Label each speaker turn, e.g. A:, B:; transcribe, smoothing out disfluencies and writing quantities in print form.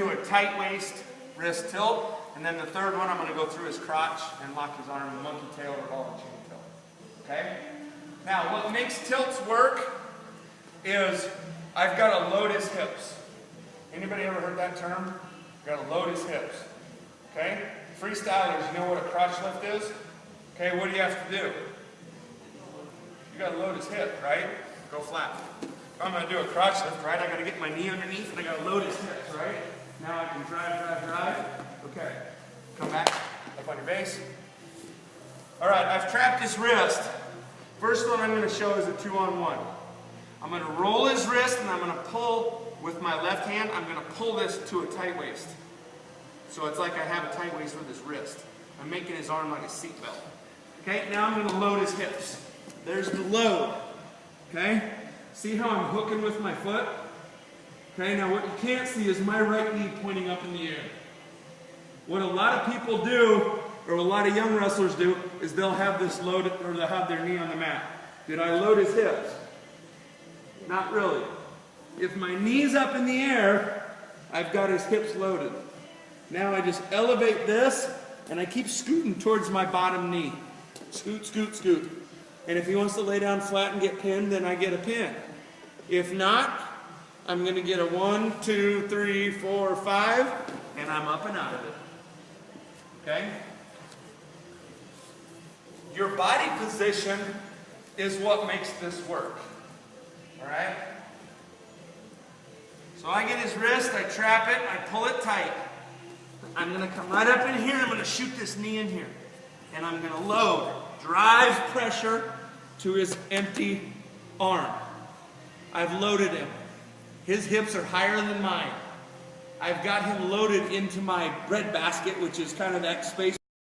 A: do a tight waist wrist tilt, and then the third one I'm going to go through his crotch and lock his arm, monkey tail or ball and chain tilt. Okay? Now, what makes tilts work is I've got to load his hips. Anybody ever heard that term? Got to load his hips. Okay? Freestylers, you know what a crotch lift is? Okay, what do you have to do? You got to load his hip, right? Go flat. If I'm going to do a crotch lift, right, I got to get my knee underneath and I got to load his hips, right? Now I can drive. Okay. Come back, up on your base. All right, I've trapped his wrist. First one I'm going to show is a 2-on-1. I'm going to roll his wrist and I'm going to pull with my left hand. I'm going to pull this to a tight waist. So it's like I have a tight waist with his wrist. I'm making his arm like a seat belt. Okay, now I'm going to load his hips. There's the load. Okay, see how I'm hooking with my foot? Okay, now what you can't see is my right knee pointing up in the air. What a lot of people do, or a lot of young wrestlers do, is they'll have this loaded, or they'll have their knee on the mat. Did I load his hips? Not really. If my knee's up in the air, I've got his hips loaded. Now I just elevate this, and I keep scooting towards my bottom knee. Scoot, scoot, scoot. And if he wants to lay down flat and get pinned, then I get a pin. If not, I'm going to get a 1, 2, 3, 4, 5, and I'm up and out of it. Okay? Your body position is what makes this work. All right? So I get his wrist, I trap it, I pull it tight. I'm going to come right up in here, I'm going to shoot this knee in here. And I'm going to load, drive pressure to his empty arm. I've loaded him. His hips are higher than mine. I've got him loaded into my bread basket, which is kind of that space